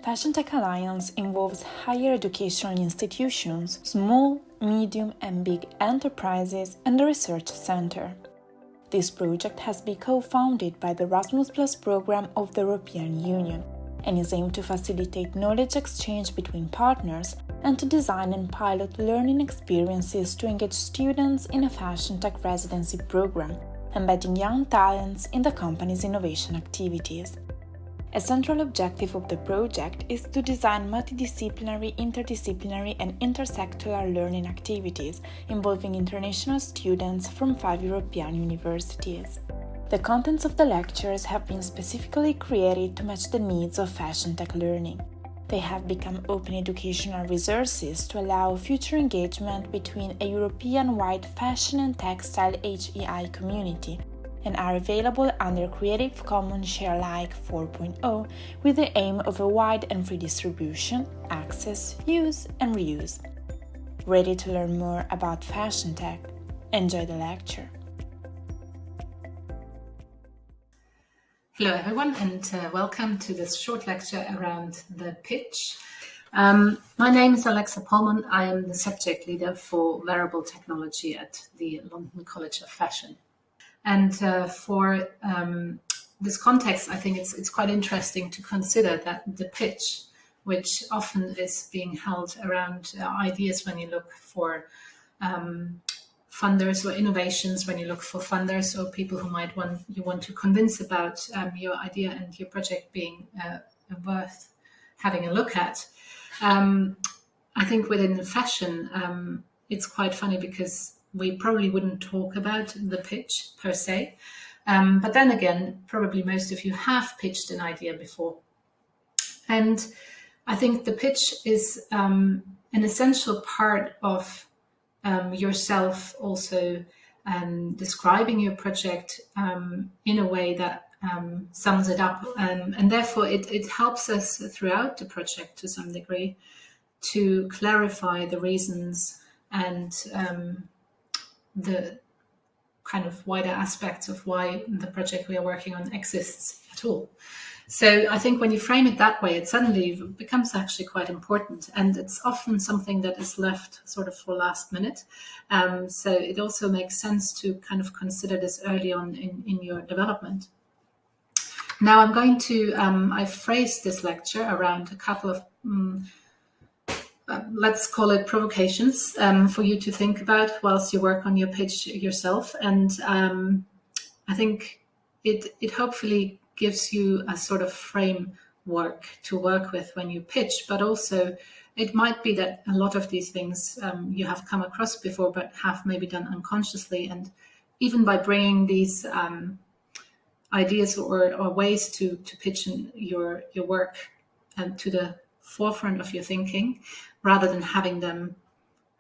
Fashion Tech Alliance involves higher educational institutions, small, medium and big enterprises and the research center. This project has been co-founded by the Erasmus Plus program of the European Union and is aimed to facilitate knowledge exchange between partners and to design and pilot learning experiences to engage students in a fashion tech residency program, embedding young talents in the company's innovation activities. A central objective of the project is to design multidisciplinary, interdisciplinary and intersectoral learning activities involving international students from 5 European universities. The contents of the lectures have been specifically created to match the needs of fashion tech learning. They have become open educational resources to allow future engagement between a European-wide fashion and textile HEI community and are available under Creative Commons Sharealike 4.0 with the aim of a wide and free distribution, access, use and reuse. Ready to learn more about fashion tech? Enjoy the lecture. Hello everyone and welcome to this short lecture around the pitch. My name is Alexa Pollmann. I am the subject leader for wearable technology at the London College of Fashion. And for this context, I think it's quite interesting to consider that the pitch, which often is being held around ideas when you look for funders or innovations, when you look for funders or people who you want to convince about your idea and your project being worth having a look at. I think within the fashion, it's quite funny because we probably wouldn't talk about the pitch per se, but then again, probably most of you have pitched an idea before. And I think the pitch is an essential part of yourself also describing your project in a way that sums it up. And therefore, it helps us throughout the project to some degree to clarify the reasons and the kind of wider aspects of why the project we are working on exists at all. So I think when you frame it that way, it suddenly becomes actually quite important, and it's often something that is left sort of for last minute. So it also makes sense to kind of consider this early on in your development. Now I'm going to, I've phrased this lecture around a couple of let's call it provocations for you to think about whilst you work on your pitch yourself. And I think it hopefully gives you a sort of framework to work with when you pitch, but also it might be that a lot of these things you have come across before, but have maybe done unconsciously. And even by bringing these ideas or ways to pitch in your work to the forefront of your thinking, rather than having them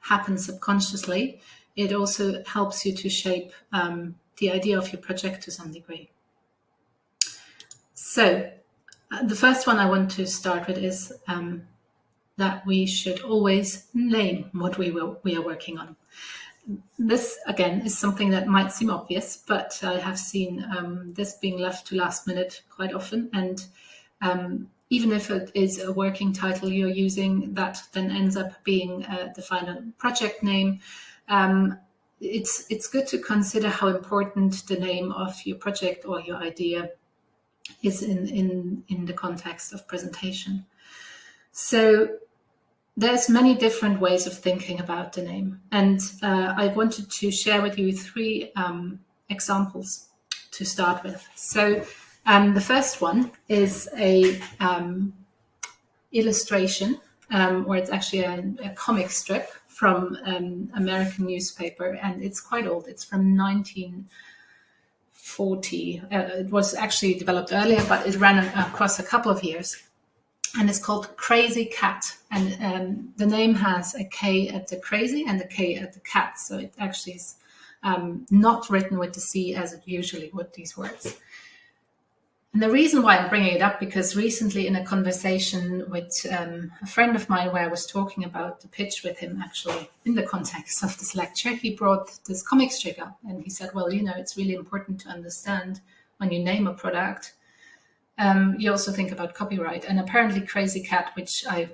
happen subconsciously, it also helps you to shape the idea of your project to some degree. So the first one I want to start with is that we should always name what we are working on. This, again, is something that might seem obvious, but I have seen this being left to last minute quite often. And even if it is a working title you're using that then ends up being the final project name, it's good to consider how important the name of your project or your idea is in the context of presentation. So there's many different ways of thinking about the name, and I wanted to share with you 3 examples to start with. So the first one is a illustration, or it's actually a comic strip from an American newspaper, and it's quite old. It's from 1940. It was actually developed earlier, but it ran across a couple of years. And it's called Crazy Cat. And the name has a K at the crazy and a K at the cat. So it actually is not written with the C as it usually would, these words. And the reason why I'm bringing it up, because recently in a conversation with a friend of mine where I was talking about the pitch with him, actually in the context of this lecture, he brought this comic strip up and he said, well, you know, it's really important to understand when you name a product, you also think about copyright. And apparently Crazy Cat, which I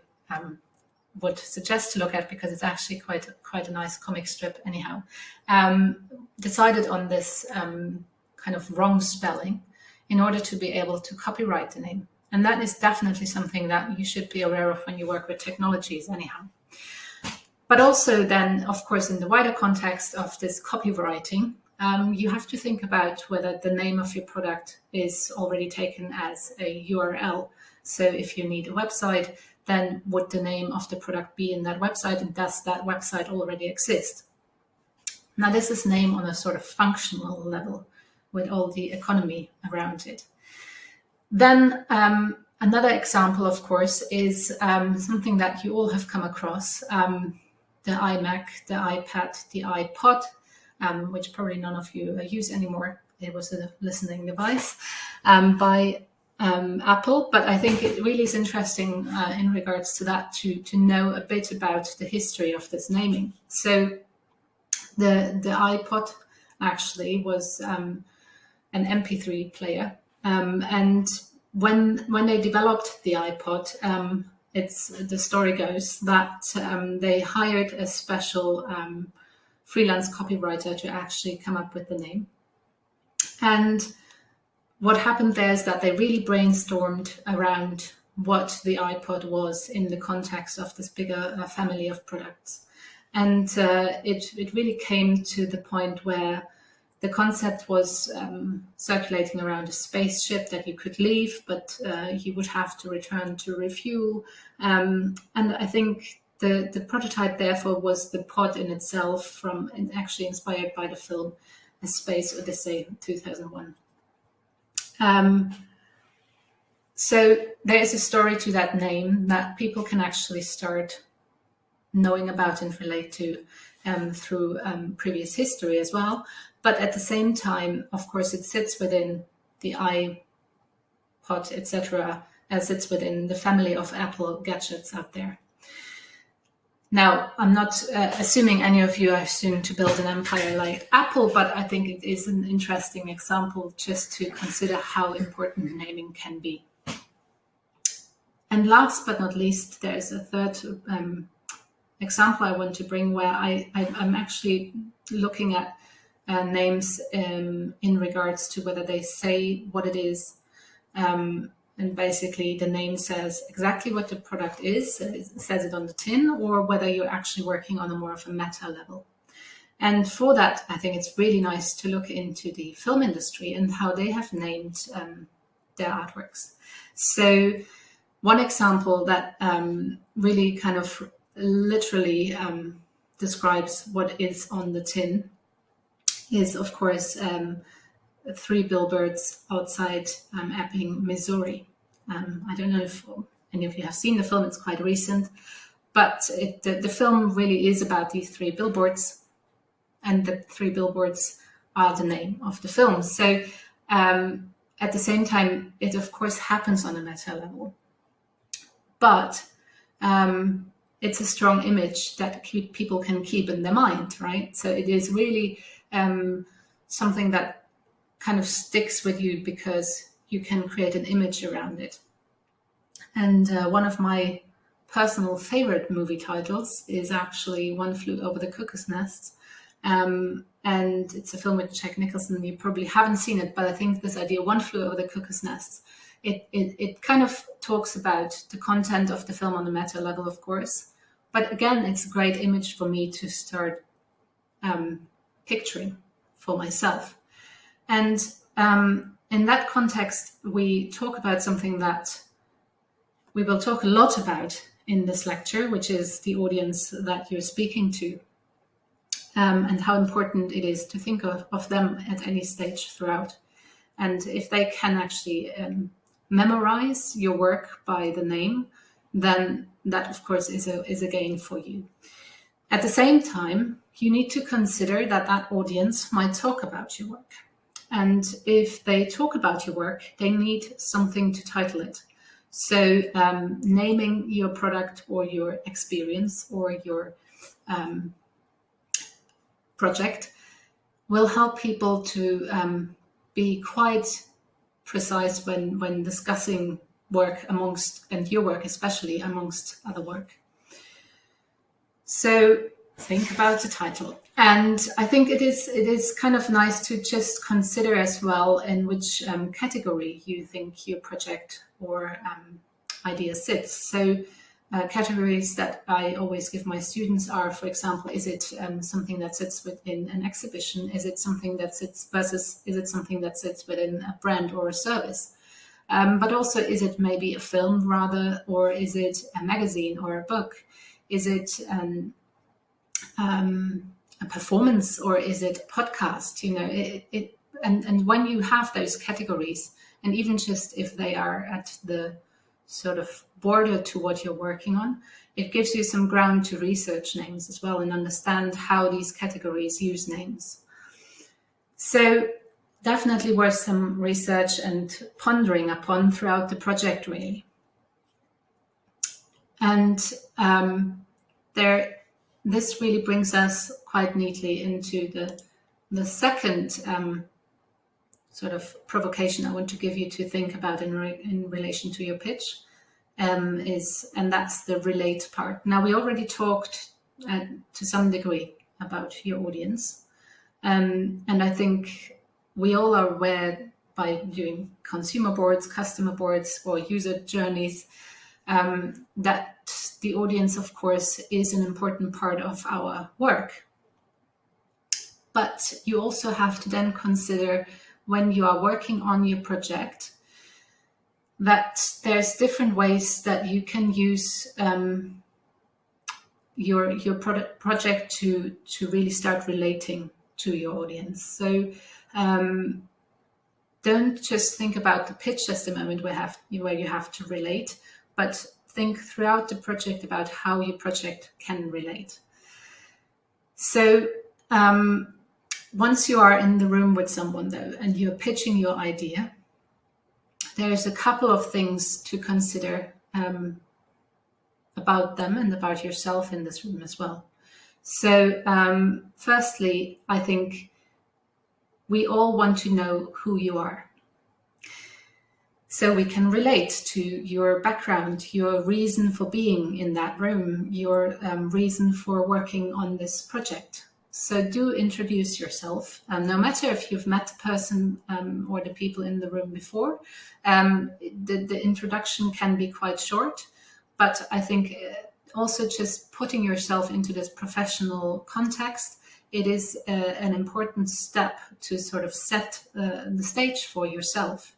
would suggest to look at because it's actually quite a nice comic strip anyhow, decided on this kind of wrong spelling in order to be able to copyright the name. And that is definitely something that you should be aware of when you work with technologies anyhow. But also then, of course, in the wider context of this copywriting, you have to think about whether the name of your product is already taken as a URL. So if you need a website, then would the name of the product be in that website, and does that website already exist? Now, this is name on a sort of functional level with all the economy around it. Then another example, of course, is something that you all have come across, the iMac, the iPad, the iPod, which probably none of you use anymore. It was a listening device by Apple, but I think it really is interesting in regards to that to know a bit about the history of this naming. So the iPod actually was an MP3 player, and when they developed the iPod, the story goes that they hired a special freelance copywriter to actually come up with the name. And what happened there is that they really brainstormed around what the iPod was in the context of this bigger family of products. And it really came to the point where the concept was circulating around a spaceship that you could leave, but you would have to return to refuel. And I think the prototype, therefore, was the pod in itself, actually inspired by the film A Space Odyssey 2001. So there is a story to that name that people can actually start knowing about and relate to through previous history as well. But at the same time, of course, it sits within the iPod, etc., as it's within the family of Apple gadgets out there. Now, I'm not assuming any of you are soon to build an empire like Apple, but I think it is an interesting example just to consider how important naming can be. And last but not least, there's a third example I want to bring where I'm actually looking at names in regards to whether they say what it is. And basically the name says exactly what the product is, it says it on the tin, or whether you're actually working on a more of a meta level. And for that, I think it's really nice to look into the film industry and how they have named their artworks. So one example that really kind of literally describes what is on the tin is, of course, 3 billboards outside Ebbing, Missouri. I don't know if any of you have seen the film, it's quite recent, but the film really is about these 3 billboards, and the 3 billboards are the name of the film. So at the same time, it of course happens on a meta level, but it's a strong image that people can keep in their mind, right? So it is really something that kind of sticks with you because you can create an image around it. And one of my personal favorite movie titles is actually One Flew Over the Cuckoo's Nest. And it's a film with Jack Nicholson. You probably haven't seen it, but I think this idea, One Flew Over the Cuckoo's Nest, it kind of talks about the content of the film on the meta level, of course. But again, it's a great image for me to start picturing for myself. And in that context, we talk about something that we will talk a lot about in this lecture, which is the audience that you're speaking to, and how important it is to think of them at any stage throughout. And if they can actually memorize your work by the name, then that, of course, is a gain for you. At the same time, you need to consider that that audience might talk about your work. And if they talk about your work, they need something to title it. So naming your product or your experience or your project will help people to be quite precise when discussing work amongst, and your work especially, amongst other work. So think about the title. And I think it is kind of nice to just consider as well in which category you think your project or idea sits. So categories that I always give my students are, for example, is it something that sits within an exhibition? Is it something that sits versus, is it something that sits within a brand or a service? But also, is it maybe a film rather, or is it a magazine or a book? Is it a performance, or is it a podcast? You know, and when you have those categories, and even just if they are at the sort of border to what you're working on, it gives you some ground to research names as well and understand how these categories use names. So definitely worth some research and pondering upon throughout the project, really. And this really brings us quite neatly into the second sort of provocation I want to give you to think about in relation to your pitch, and that's the relate part. Now, we already talked to some degree about your audience, and I think we all are aware by doing consumer boards, customer boards, or user journeys, that the audience, of course, is an important part of our work. But you also have to then consider, when you are working on your project, that there's different ways that you can use your project to really start relating to your audience. So don't just think about the pitch as the moment where you have to relate, but think throughout the project about how your project can relate. So once you are in the room with someone, though, and you're pitching your idea, there's a couple of things to consider about them and about yourself in this room as well. So firstly, I think we all want to know who you are. So we can relate to your background, your reason for being in that room, your reason for working on this project. So do introduce yourself, no matter if you've met the person or the people in the room before. The introduction can be quite short, but I think also just putting yourself into this professional context, it is an important step to sort of set the stage for yourself.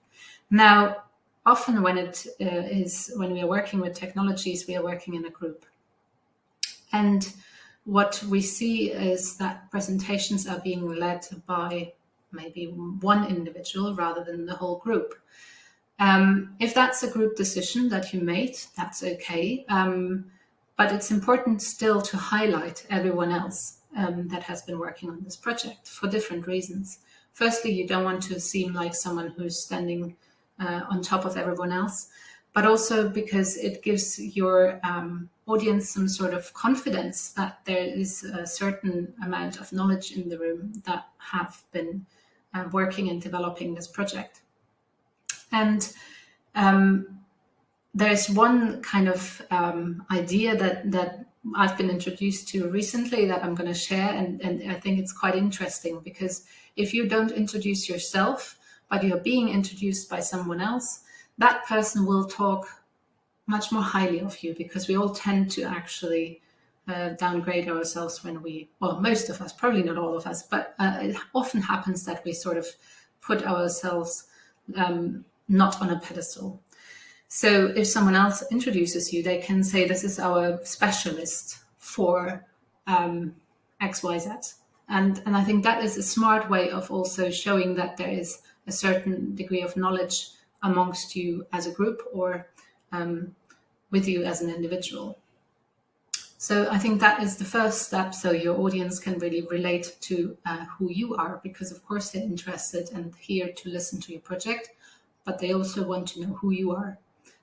Now, often when we are working with technologies, we are working in a group. And what we see is that presentations are being led by maybe one individual rather than the whole group. If that's a group decision that you made, that's okay. But it's important still to highlight everyone else that has been working on this project for different reasons. Firstly, you don't want to seem like someone who's standing on top of everyone else, but also because it gives your audience some sort of confidence that there is a certain amount of knowledge in the room that have been working and developing this project. And there's one kind of idea that I've been introduced to recently that I'm going to share, and I think it's quite interesting, because if you don't introduce yourself, but you're being introduced by someone else, that person will talk much more highly of you, because we all tend to actually downgrade ourselves when well, most of us, probably not all of us, but it often happens that we sort of put ourselves not on a pedestal. So if someone else introduces you, they can say, this is our specialist for XYZ. And I think that is a smart way of also showing that there is a certain degree of knowledge amongst you as a group, or with you as an individual. So I think that is the first step, so your audience can really relate to who you are, because of course they're interested and here to listen to your project, but they also want to know who you are.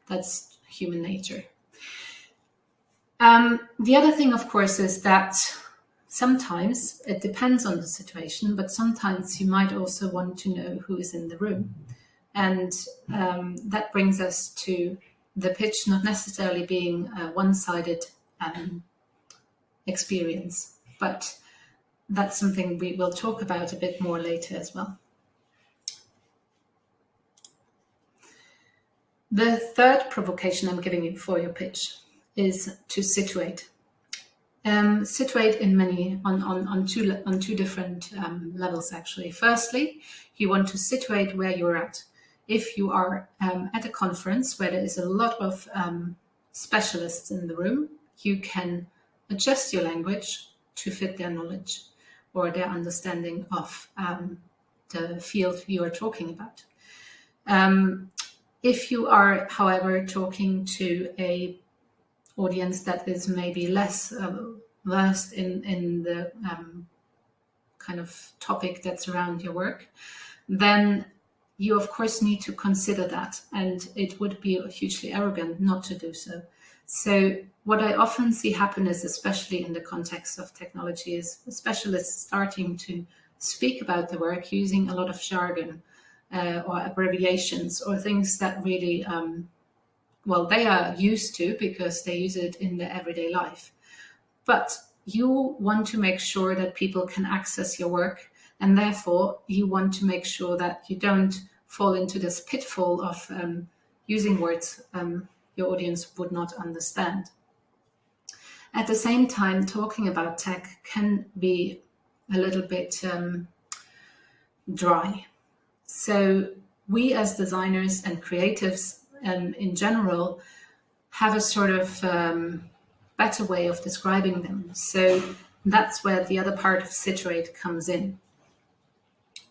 That's human nature. The other thing, of course, is that sometimes it depends on the situation, but sometimes you might also want to know who is in the room. And that brings us to the pitch not necessarily being a one-sided experience, but that's something we will talk about a bit more later as well. The third provocation I'm giving you for your pitch is to situate. Situate in on two different levels actually. Firstly, you want to situate where you're at. If you are at a conference where there is a lot of specialists in the room, you can adjust your language to fit their knowledge or their understanding of the field you are talking about. If you are, however, talking to a audience that is maybe less versed in the kind of topic that's around your work, then you of course need to consider that, and it would be hugely arrogant not to do so. So what I often see happen is, especially in the context of technology, is specialists starting to speak about the work using a lot of jargon or abbreviations or things that really well, they are used to because they use it in their everyday life. But you want to make sure that people can access your work, and therefore you want to make sure that you don't fall into this pitfall of using words your audience would not understand. At the same time, talking about tech can be a little bit dry. So we as designers and creatives in general have a sort of better way of describing them. So that's where the other part of situate comes in.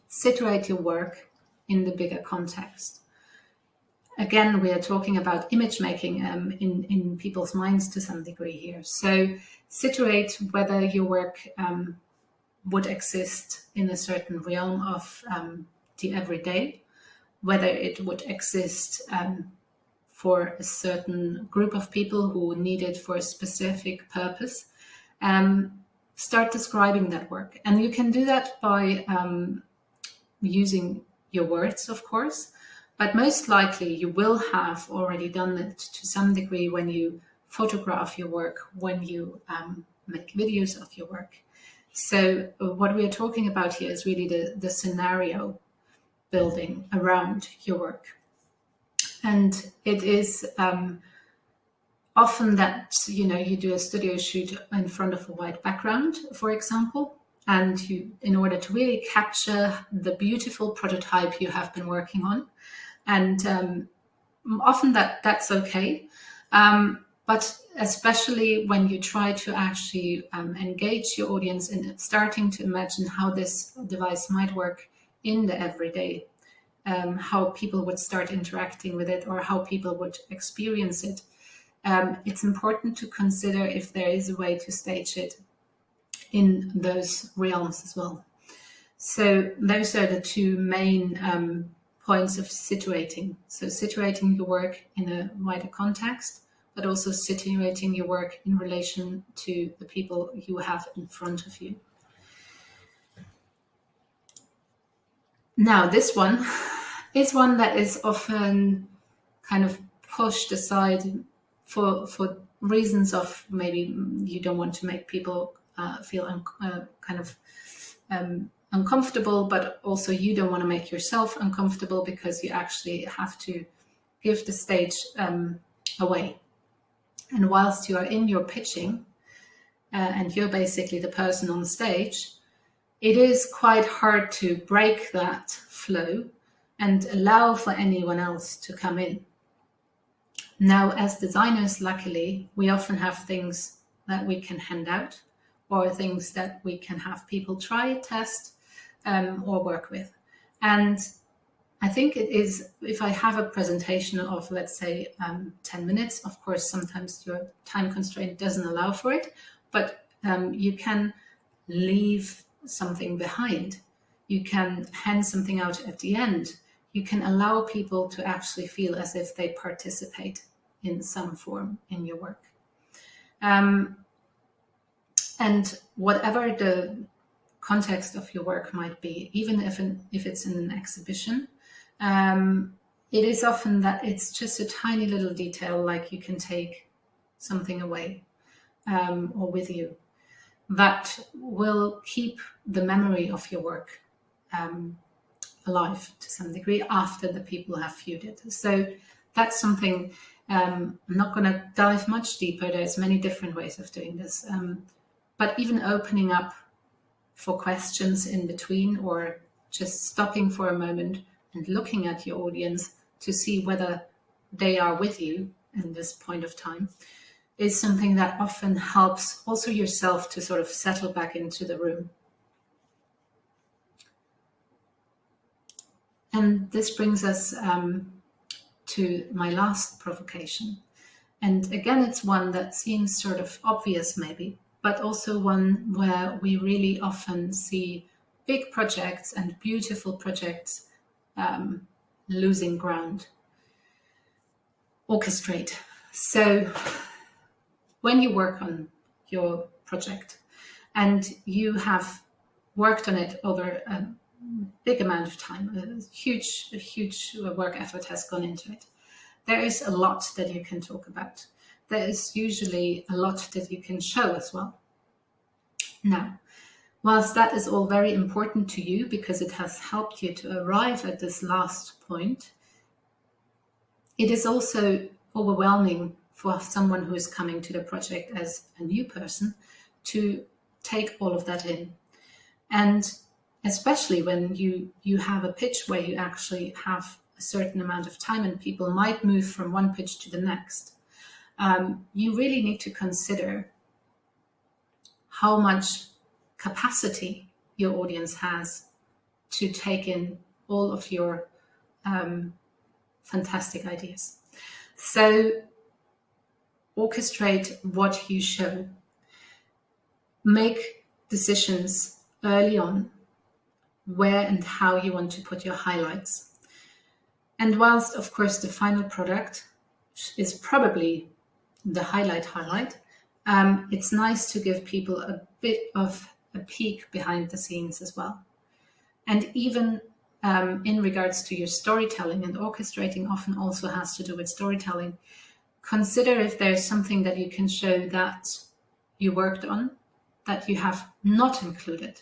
Situate your work in the bigger context. Again, we are talking about image making in people's minds to some degree here. So situate whether your work would exist in a certain realm of the everyday, whether it would exist for a certain group of people who need it for a specific purpose. Start describing that work. And you can do that by using your words, of course, but most likely you will have already done it to some degree when you photograph your work, when you make videos of your work. So what we are talking about here is really the scenario building around your work. And it is often that, you do a studio shoot in front of a white background, for example, and you, in order to really capture the beautiful prototype you have been working on, and often that's okay. But especially when you try to actually engage your audience in starting to imagine how this device might work in the everyday, how people would start interacting with it or how people would experience it. It's important to consider if there is a way to stage it in those realms as well. So those are the two main points of situating. So situating your work in a wider context, but also situating your work in relation to the people you have in front of you. Now, this one is one that is often kind of pushed aside for reasons of maybe you don't want to make people feel uncomfortable, but also you don't want to make yourself uncomfortable because you actually have to give the stage away. And whilst you are in your pitching and you're basically the person on stage, it is quite hard to break that flow and allow for anyone else to come in. Now, as designers, luckily, we often have things that we can hand out or things that we can have people try, test, or work with. And I think it is, if I have a presentation of, let's say, 10 minutes, of course, sometimes your time constraint doesn't allow for it, but you can leave something behind. You can hand something out at the end. You can allow people to actually feel as if they participate in some form in your work. And whatever the context of your work might be, even if it's in an exhibition, it is often that it's just a tiny little detail, like you can take something away or with you, that will keep the memory of your work alive to some degree after the people have viewed it. So that's something, I'm not going to dive much deeper. There's many different ways of doing this. But even opening up for questions in between, or just stopping for a moment and looking at your audience to see whether they are with you in this point of time, is something that often helps also yourself to sort of settle back into the room. And this brings us to my last provocation. And again, it's one that seems sort of obvious maybe, but also one where we really often see big projects and beautiful projects losing ground. Orchestrate. So when you work on your project and you have worked on it over a big amount of time, a huge work effort has gone into it, there is a lot that you can talk about. There is usually a lot that you can show as well. Now, whilst that is all very important to you because it has helped you to arrive at this last point, it is also overwhelming for someone who is coming to the project as a new person to take all of that in. And especially when you have a pitch where you actually have a certain amount of time and people might move from one pitch to the next, you really need to consider how much capacity your audience has to take in all of your fantastic ideas. So orchestrate what you show. Make decisions early on where and how you want to put your highlights. And whilst, of course, the final product is probably the highlight, it's nice to give people a bit of a peek behind the scenes as well. And even in regards to your storytelling, and orchestrating often also has to do with storytelling, consider if there's something that you can show that you worked on that you have not included.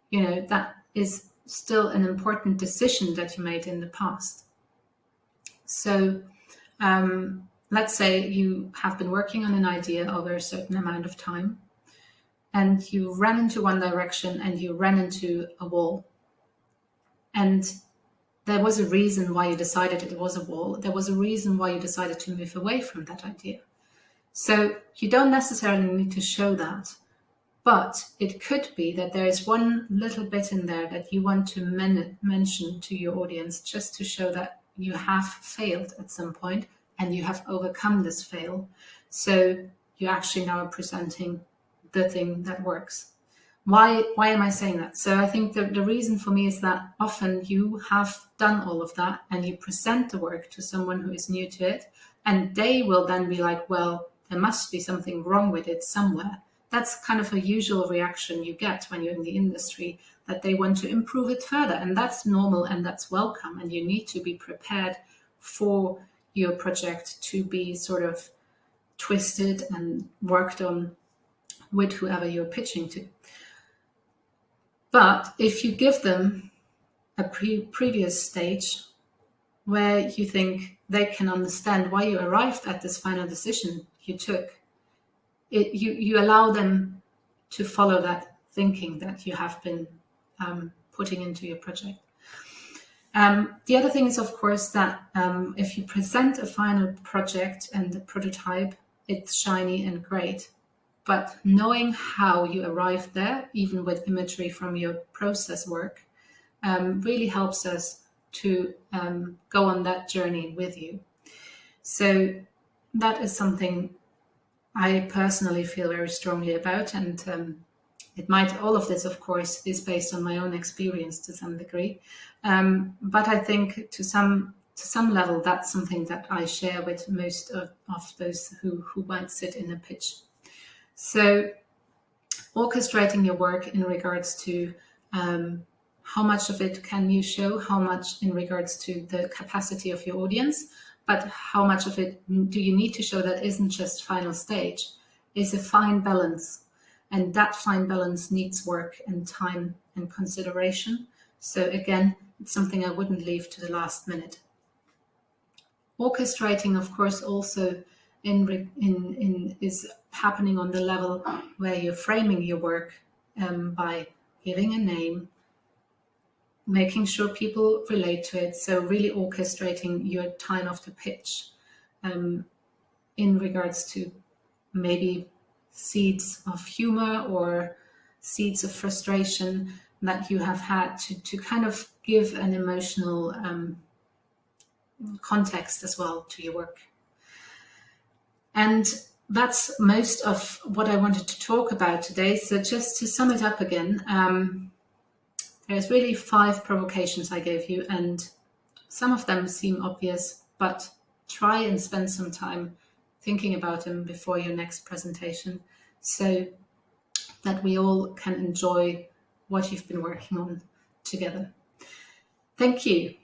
You know, that is still an important decision that you made in the past. So let's say you have been working on an idea over a certain amount of time and you ran into one direction and you ran into a wall. And there was a reason why you decided it was a wall. There was a reason why you decided to move away from that idea. So you don't necessarily need to show that, but it could be that there is one little bit in there that you want to mention to your audience just to show that you have failed at some point and you have overcome this fail. So you actually now are presenting the thing that works. Why am I saying that? So I think the reason for me is that often you have done all of that and you present the work to someone who is new to it, and they will then be like, well, there must be something wrong with it somewhere. That's kind of a usual reaction you get when you're in the industry, that they want to improve it further. And that's normal and that's welcome. And you need to be prepared for your project to be sort of twisted and worked on with whoever you're pitching to. But if you give them a previous stage where you think they can understand why you arrived at this final decision you took, you allow them to follow that thinking that you have been putting into your project. The other thing is, of course, that if you present a final project and the prototype, it's shiny and great. But knowing how you arrived there, even with imagery from your process work, really helps us to go on that journey with you. So that is something I personally feel very strongly about, and all of this, of course, is based on my own experience to some degree. But I think to some level, that's something that I share with most of those who might sit in a pitch. So orchestrating your work in regards to how much of it can you show, how much in regards to the capacity of your audience, but how much of it do you need to show that isn't just final stage, is a fine balance. And that fine balance needs work and time and consideration. So again, it's something I wouldn't leave to the last minute. Orchestrating, of course, also is happening on the level where you're framing your work by giving a name, making sure people relate to it. So really orchestrating your time of the pitch in regards to maybe seeds of humor or seeds of frustration that you have had to kind of give an emotional context as well to your work. And that's most of what I wanted to talk about today. So just to sum it up again, there's really 5 provocations I gave you, and some of them seem obvious, but try and spend some time thinking about them before your next presentation so that we all can enjoy what you've been working on together. Thank you.